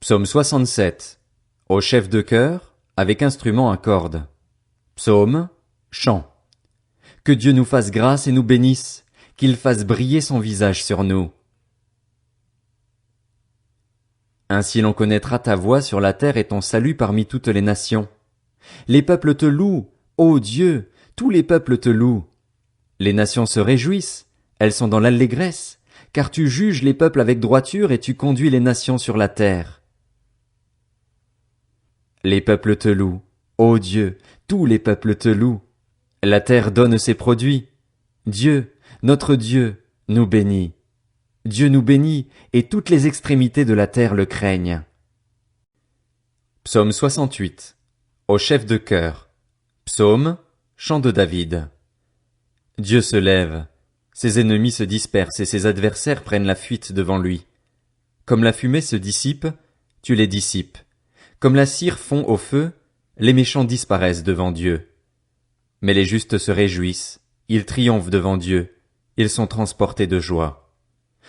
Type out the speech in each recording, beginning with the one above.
Psaume 67. Au chef de chœur, avec instrument à cordes. Psaume, chant. Que Dieu nous fasse grâce et nous bénisse, qu'il fasse briller son visage sur nous. Ainsi l'on connaîtra ta voix sur la terre et ton salut parmi toutes les nations. Les peuples te louent, ô Dieu, tous les peuples te louent. Les nations se réjouissent, elles sont dans l'allégresse, car tu juges les peuples avec droiture et tu conduis les nations sur la terre. Les peuples te louent, ô Dieu, tous les peuples te louent. La terre donne ses produits. Dieu, notre Dieu, nous bénit. Dieu nous bénit, et toutes les extrémités de la terre le craignent. Psaume 68. Au chef de chœur. Psaume, chant de David. Dieu se lève, ses ennemis se dispersent et ses adversaires prennent la fuite devant lui. Comme la fumée se dissipe, tu les dissipes. Comme la cire fond au feu, les méchants disparaissent devant Dieu. Mais les justes se réjouissent, ils triomphent devant Dieu, ils sont transportés de joie.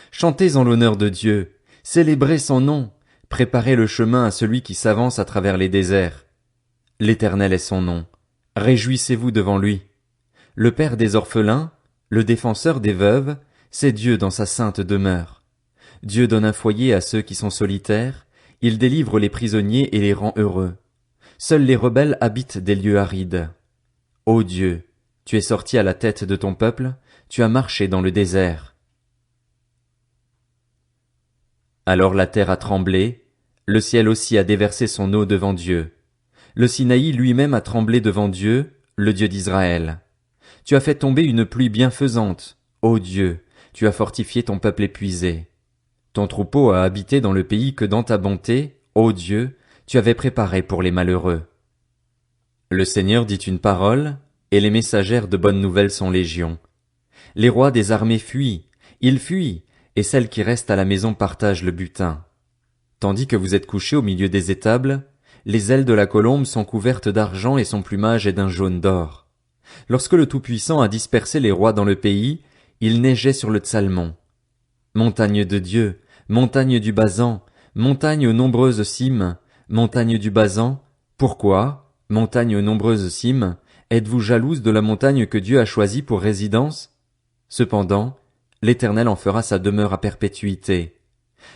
Chantez en l'honneur de Dieu, célébrez son nom, préparez le chemin à celui qui s'avance à travers les déserts. L'Éternel est son nom, réjouissez-vous devant lui. Le Père des orphelins, le défenseur des veuves, c'est Dieu dans sa sainte demeure. Dieu donne un foyer à ceux qui sont solitaires, il délivre les prisonniers et les rend heureux. Seuls les rebelles habitent des lieux arides. Ô Dieu, tu es sorti à la tête de ton peuple, tu as marché dans le désert. Alors la terre a tremblé, le ciel aussi a déversé son eau devant Dieu. Le Sinaï lui-même a tremblé devant Dieu, le Dieu d'Israël. Tu as fait tomber une pluie bienfaisante, ô Dieu, tu as fortifié ton peuple épuisé. Ton troupeau a habité dans le pays que dans ta bonté, ô Dieu, tu avais préparé pour les malheureux. Le Seigneur dit une parole, et les messagères de bonnes nouvelles sont légion. Les rois des armées fuient, ils fuient, et celles qui restent à la maison partagent le butin. Tandis que vous êtes couchés au milieu des étables, les ailes de la colombe sont couvertes d'argent et son plumage est d'un jaune d'or. Lorsque le Tout-Puissant a dispersé les rois dans le pays, il neigeait sur le Tsalmon. Montagne de Dieu, montagne du Basan, montagne aux nombreuses cimes, montagne du Basan, pourquoi, montagne aux nombreuses cimes, êtes-vous jalouse de la montagne que Dieu a choisie pour résidence? Cependant, l'Éternel en fera sa demeure à perpétuité.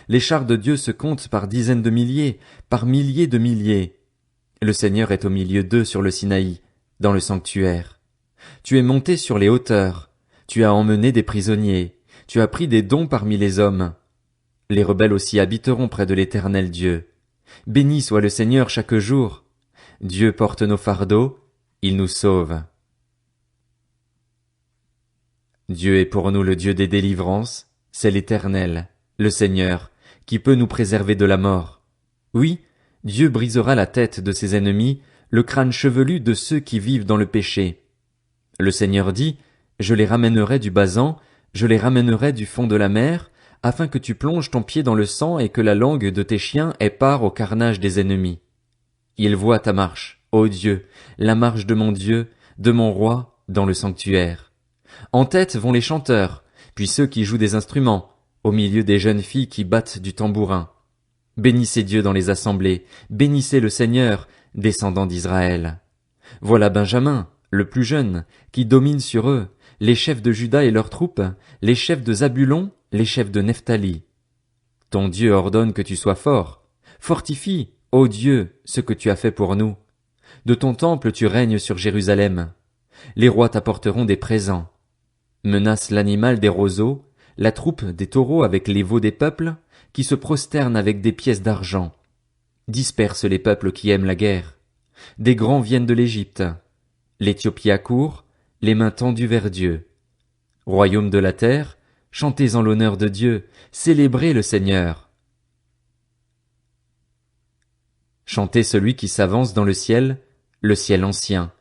Les chars de Dieu se comptent par dizaines de milliers, par milliers de milliers. Le Seigneur est au milieu d'eux sur le Sinaï, dans le sanctuaire. Tu es monté sur les hauteurs, tu as emmené des prisonniers, tu as pris des dons parmi les hommes. Les rebelles aussi habiteront près de l'Éternel Dieu. Béni soit le Seigneur chaque jour. Dieu porte nos fardeaux, il nous sauve. Dieu est pour nous le Dieu des délivrances, c'est l'Éternel, le Seigneur, qui peut nous préserver de la mort. Oui, Dieu brisera la tête de ses ennemis, le crâne chevelu de ceux qui vivent dans le péché. Le Seigneur dit, je les ramènerai du Basan, je les ramènerai du fond de la mer, afin que tu plonges ton pied dans le sang et que la langue de tes chiens ait part au carnage des ennemis. Ils voient ta marche, ô Dieu, la marche de mon Dieu, de mon roi, dans le sanctuaire. En tête vont les chanteurs, puis ceux qui jouent des instruments, au milieu des jeunes filles qui battent du tambourin. Bénissez Dieu dans les assemblées, bénissez le Seigneur, descendant d'Israël. Voilà Benjamin, le plus jeune, qui domine sur eux, les chefs de Juda et leurs troupes, les chefs de Zabulon, les chefs de Nephtali. Ton Dieu ordonne que tu sois fort. Fortifie, ô Dieu, ce que tu as fait pour nous. De ton temple tu règnes sur Jérusalem. Les rois t'apporteront des présents. Menace l'animal des roseaux, la troupe des taureaux avec les veaux des peuples, qui se prosternent avec des pièces d'argent. Disperse les peuples qui aiment la guerre. Des grands viennent de l'Égypte. L'Éthiopie accourt, les mains tendues vers Dieu. Royaume de la terre, chantez en l'honneur de Dieu, célébrez le Seigneur. Chantez celui qui s'avance dans le ciel ancien.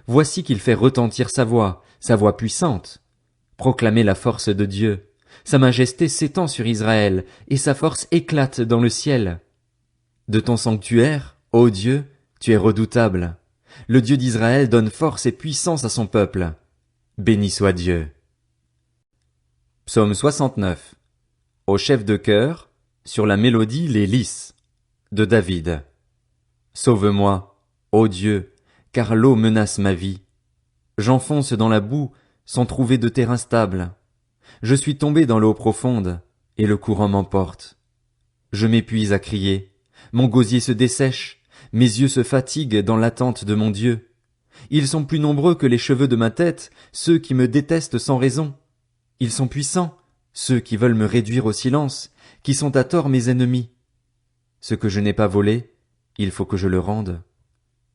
Voici qu'il fait retentir sa voix puissante. Proclamez la force de Dieu. Sa majesté s'étend sur Israël, et sa force éclate dans le ciel. De ton sanctuaire, ô Dieu, tu es redoutable. Le Dieu d'Israël donne force et puissance à son peuple. Béni soit Dieu. Psaume 69. Au chef de chœur, sur la mélodie les lys. de David. Sauve-moi, ô Dieu, car l'eau menace ma vie. J'enfonce dans la boue sans trouver de terrain stable. Je suis tombé dans l'eau profonde, et le courant m'emporte. Je m'épuise à crier, mon gosier se dessèche, mes yeux se fatiguent dans l'attente de mon Dieu. Ils sont plus nombreux que les cheveux de ma tête, ceux qui me détestent sans raison. Ils sont puissants, ceux qui veulent me réduire au silence, qui sont à tort mes ennemis. Ce que je n'ai pas volé, il faut que je le rende.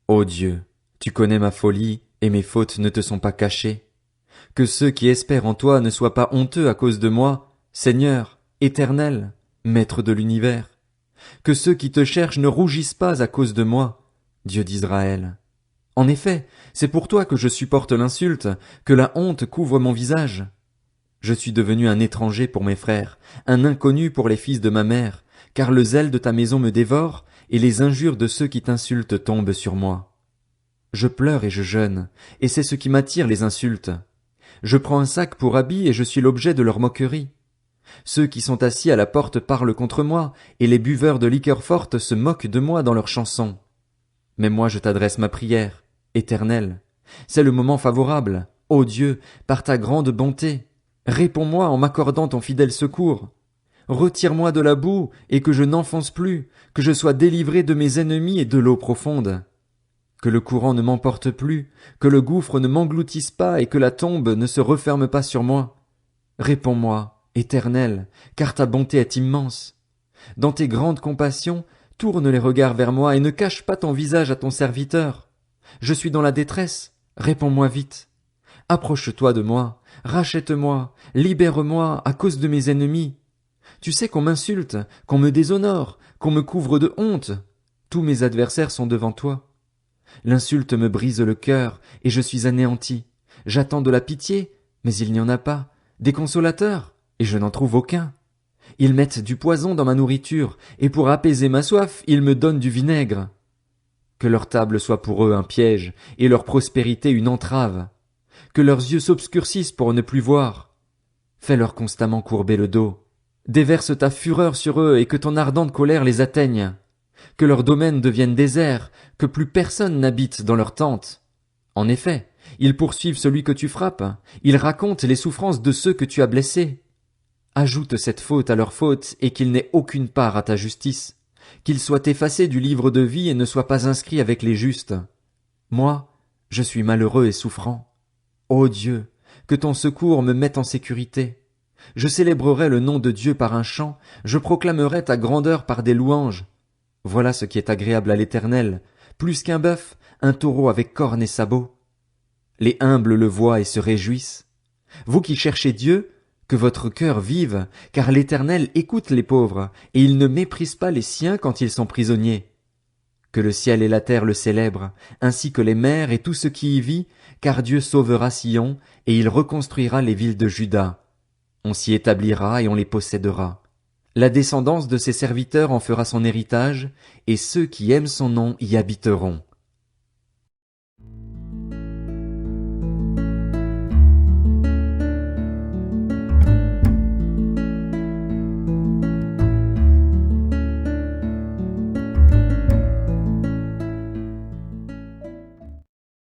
Ô Dieu, tu connais ma folie, et mes fautes ne te sont pas cachées. Que ceux qui espèrent en toi ne soient pas honteux à cause de moi, Seigneur, Éternel, Maître de l'univers. Que ceux qui te cherchent ne rougissent pas à cause de moi, Dieu d'Israël. En effet, c'est pour toi que je supporte l'insulte, que la honte couvre mon visage. Je suis devenu un étranger pour mes frères, un inconnu pour les fils de ma mère, car le zèle de ta maison me dévore, et les injures de ceux qui t'insultent tombent sur moi. Je pleure et je jeûne, et c'est ce qui m'attire les insultes. Je prends un sac pour habit et je suis l'objet de leur moquerie. Ceux qui sont assis à la porte parlent contre moi, et les buveurs de liqueurs fortes se moquent de moi dans leurs chansons. Mais moi je t'adresse ma prière, Éternel. C'est le moment favorable, ô Dieu, par ta grande bonté. Réponds-moi en m'accordant ton fidèle secours. Retire-moi de la boue, et que je n'enfonce plus, que je sois délivré de mes ennemis et de l'eau profonde. Que le courant ne m'emporte plus, que le gouffre ne m'engloutisse pas et que la tombe ne se referme pas sur moi. Réponds-moi, Éternel, car ta bonté est immense. Dans tes grandes compassions, tourne les regards vers moi et ne cache pas ton visage à ton serviteur. Je suis dans la détresse, réponds-moi vite. Approche-toi de moi, rachète-moi, libère-moi à cause de mes ennemis. Tu sais qu'on m'insulte, qu'on me déshonore, qu'on me couvre de honte. Tous mes adversaires sont devant toi. L'insulte me brise le cœur, et je suis anéanti. J'attends de la pitié, mais il n'y en a pas, des consolateurs, et je n'en trouve aucun. Ils mettent du poison dans ma nourriture, et pour apaiser ma soif, ils me donnent du vinaigre. Que leur table soit pour eux un piège, et leur prospérité une entrave. Que leurs yeux s'obscurcissent pour ne plus voir. Fais-leur constamment courber le dos. Déverse ta fureur sur eux, et que ton ardente colère les atteigne. Que leurs domaines deviennent déserts, que plus personne n'habite dans leurs tentes. En effet, ils poursuivent celui que tu frappes, ils racontent les souffrances de ceux que tu as blessés. Ajoute cette faute à leur faute, et qu'ils n'aient aucune part à ta justice, qu'ils soient effacés du livre de vie et ne soient pas inscrits avec les justes. Moi, je suis malheureux et souffrant. Ô Dieu, que ton secours me mette en sécurité. Je célébrerai le nom de Dieu par un chant, je proclamerai ta grandeur par des louanges. Voilà ce qui est agréable à l'Éternel, plus qu'un bœuf, un taureau avec cornes et sabots. Les humbles le voient et se réjouissent. Vous qui cherchez Dieu, que votre cœur vive, car l'Éternel écoute les pauvres, et il ne méprise pas les siens quand ils sont prisonniers. Que le ciel et la terre le célèbrent, ainsi que les mers et tout ce qui y vit, car Dieu sauvera Sion, et il reconstruira les villes de Juda. On s'y établira et on les possédera. La descendance de ses serviteurs en fera son héritage, et ceux qui aiment son nom y habiteront.